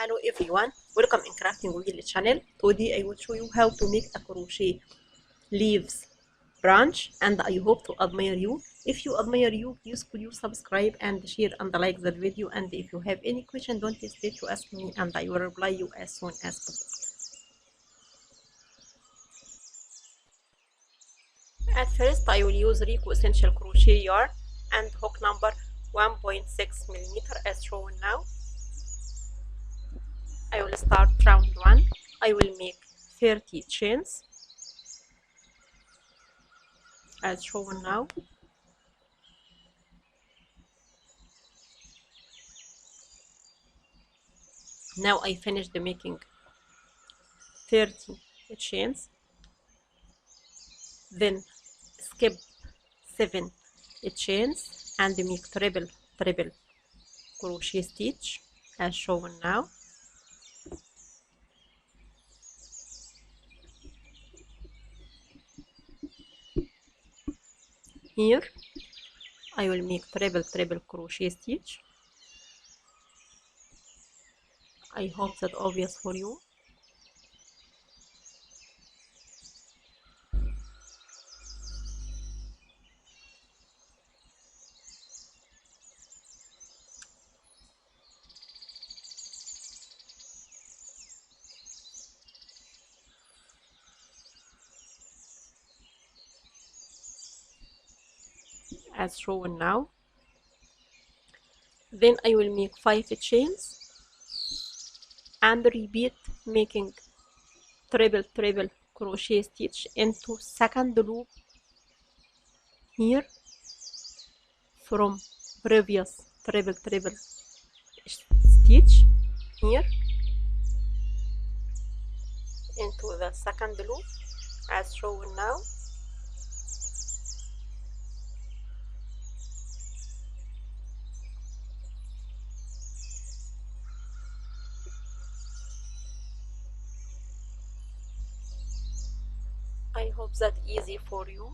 Hello everyone, welcome in Crafting Wheel channel. Today I will show you how to make a crochet leaves branch, and I hope to admire you. If you admire you, please could you subscribe and share and like that video, and if you have any question, don't hesitate to ask me and I will reply you as soon as possible. At first I will use Rico Essential Crochet yarn and hook number 1.6 millimeter as shown now. I will start round 1. I will make 30 chains as shown now. Now I finished making 30 chains, then skip 7 chains and make triple crochet stitch as shown now. Here I will make triple crochet stitch. I hope that's obvious for you. As shown now. Then I will make 5 chains and repeat making triple crochet stitch into second loop here from previous triple stitch here into the second loop as shown now. I hope that's easy for you.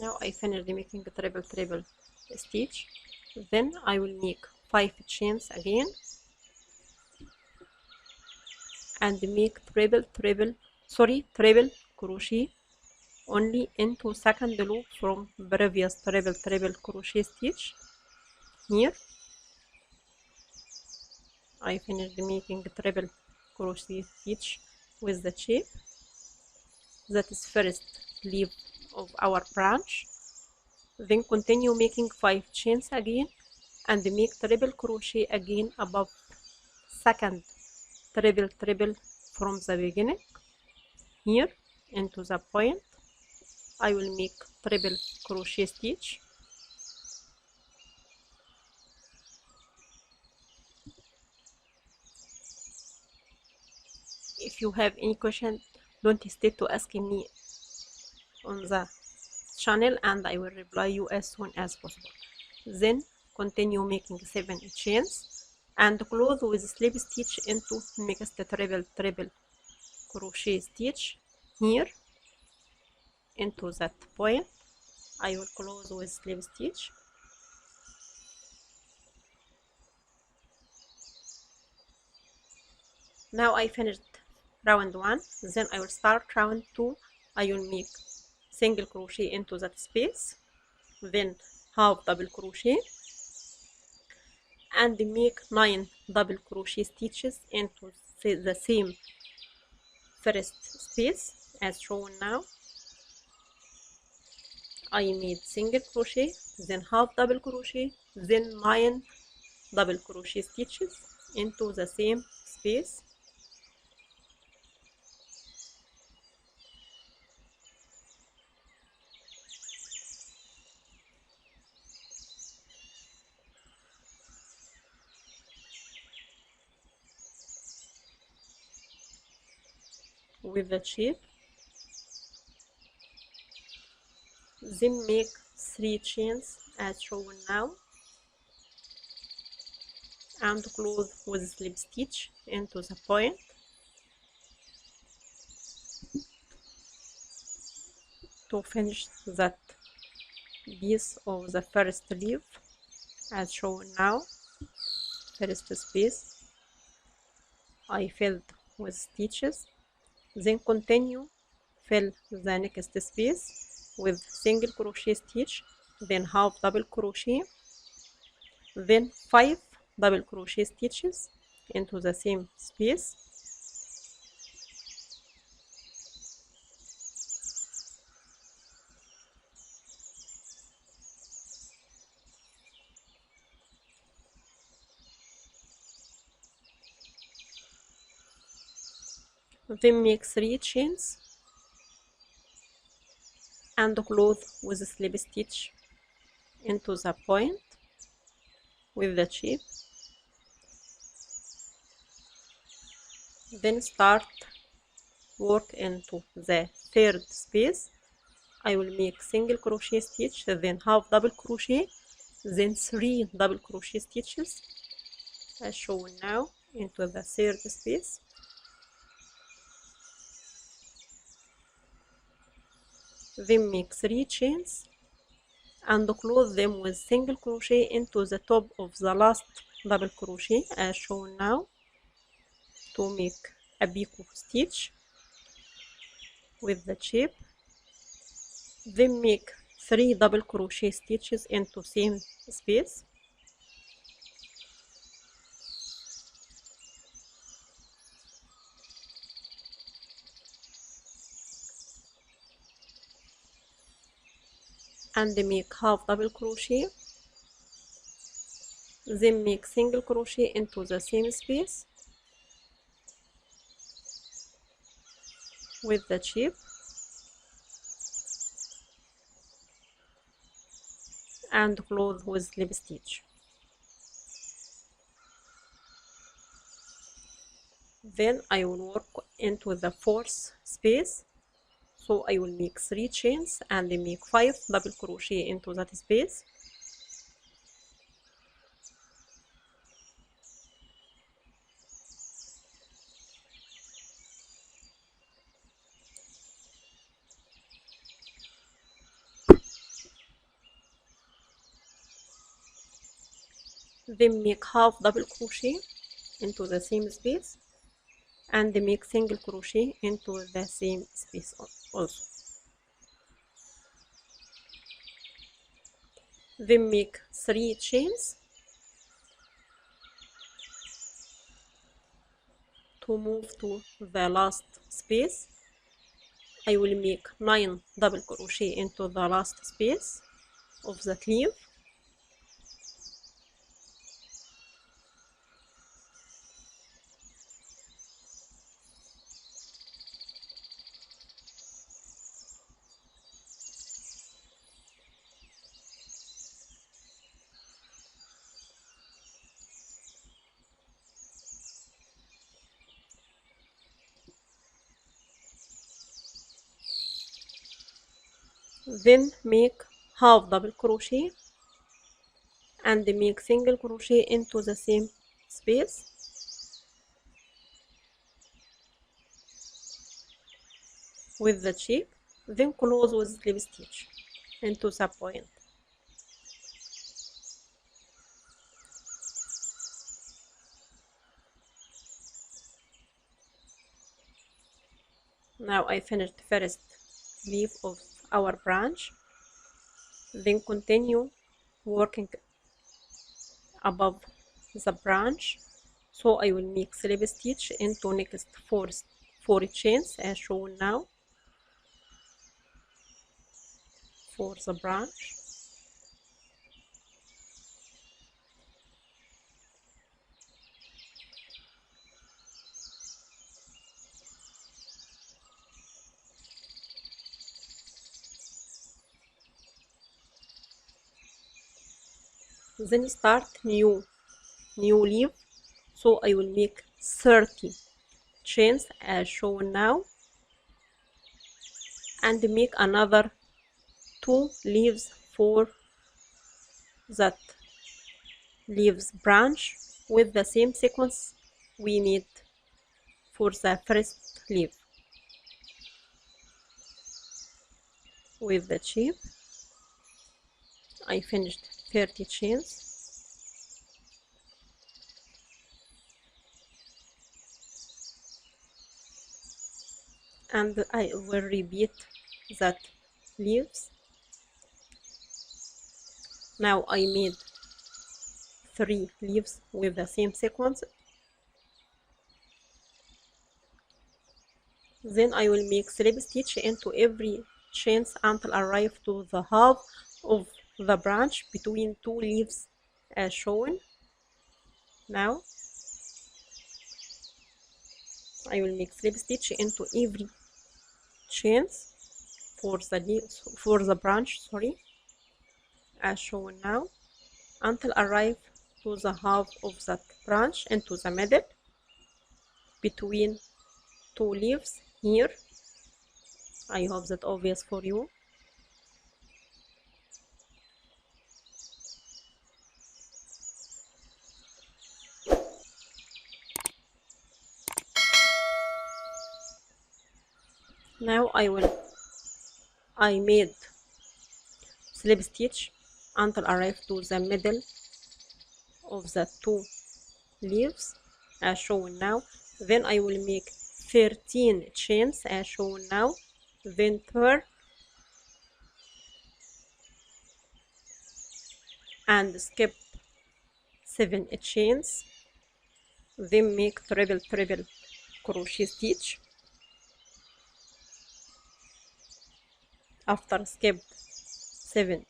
Now I finished making a triple stitch. Then I will make 5 chains again and make triple crochet only into second loop from previous triple crochet stitch here. I finished making triple crochet stitch with the shape. That is first leaf of our branch. Then continue making 5 chains again and make triple crochet again above second triple from the beginning here into the point. I will make triple crochet stitch. If you have any question, don't hesitate to ask me on the channel and I will reply you as soon as possible. Then continue making 7 chains and close with slip stitch into next triple crochet stitch here into that point. I will close with slip stitch. Now I finished round 1. Then I will start round 2. I will make single crochet into that space, then half double crochet and make 9 double crochet stitches into the same first space as shown now. I made single crochet, then half double crochet, then 9 double crochet stitches into the same space. with the shape, then make 3 chains as shown now, and close with slip stitch into the point. To finish that piece of the first leaf as shown now, first space I filled with stitches, then continue fill the next space with single crochet stitch, then half double crochet, then 5 double crochet stitches into the same space, then make 3 chains and close with a slip stitch into the point with the shape. Then start work into the third space. I will make single crochet stitch, then half double crochet, then 3 double crochet stitches as shown now into the third space. Then make 3 chains and close them with single crochet into the top of the last double crochet as shown now to make a picot stitch with the shape. Then make 3 double crochet stitches into same space, and make half double crochet, then make single crochet into the same space with the shape, and close with slip stitch. Then I will work into the fourth space, so I will make 3 chains and make 5 double crochet into that space, then make half double crochet into the same space and make single crochet into the same space also. Then make 3 chains to move to the last space. I will make 9 double crochet into the last space of the leaf. Then make half double crochet and make single crochet into the same space, with the shape, then close with slip stitch into the point. Now I finished the first leaf of our branch, then continue working above the branch, so I will make slip stitch into next 4 chains as shown now for the branch. Then start new leaf, so I will make 30 chains as shown now and make another 2 leaves for that leaves branch with the same sequence we made for the first leaf. With the shape, I finished 30 chains, and I will repeat that leaves. Now I made 3 leaves with the same sequence. Then I will make slip stitch into every chains until I arrive to the half of the branch between 2 leaves as shown. Now I will make slip stitch into every chains for the branch, as shown now, until I arrive to the half of that branch into the middle between 2 leaves here. I hope that obvious for you. Now I made slip stitch until I arrive to the middle of the 2 leaves as shown now. Then I will make 13 chains as shown now, then turn and skip 7 chains, then make triple crochet stitch. After skip 7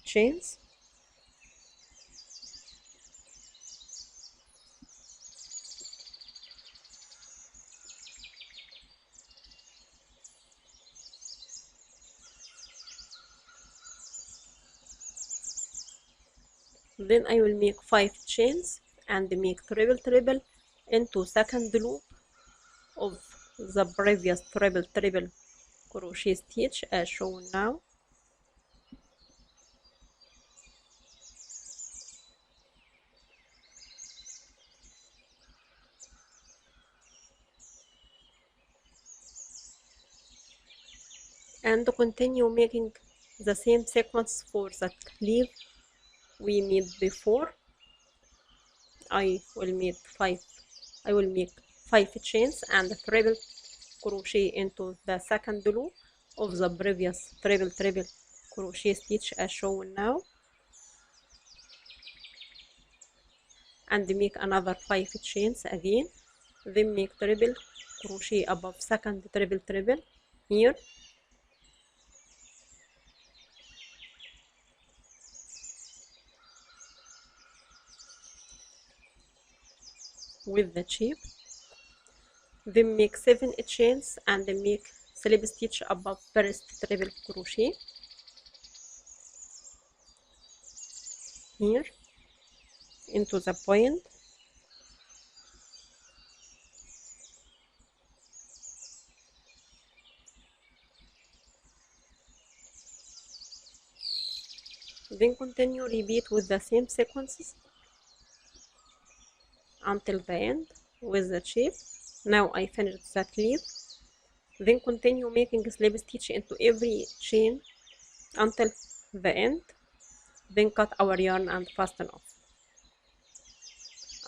chains, then I will make 5 chains and make triple into second loop of the previous triple crochet stitch as shown now. And continue making the same sequence for that leaf we made before. I will make 5 chains and triple crochet into the second loop of the previous triple crochet stitch as shown now, and make another 5 chains again, then make triple crochet above second triple here, with the shape, then make 7 chains and make slip stitch above first triple crochet here into the point, then continue repeat with the same sequences until the end with the shape. Now I finished that leaf, then continue making slip stitch into every chain until the end, then cut our yarn and fasten off.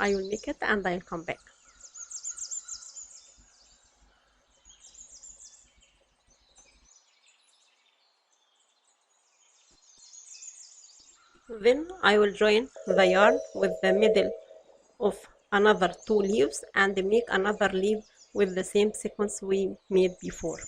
I will make it and I'll come back. Then I will join the yarn with the middle of another 2 leaves and make another leaf with the same sequence we made before.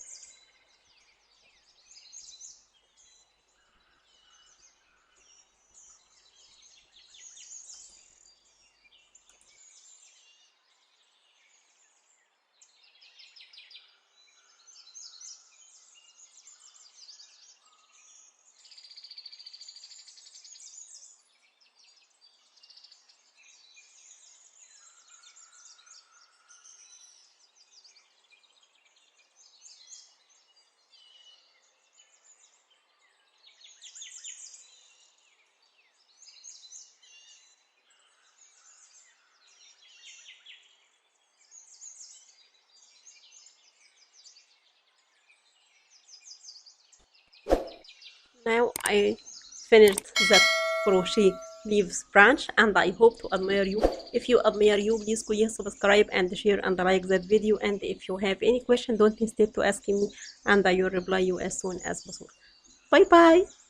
Now I finished the crochet leaves branch, and I hope to admire you. If you admire you, please subscribe and share and like that video. And if you have any question, don't hesitate to ask me, and I will reply you as soon as possible. Bye bye.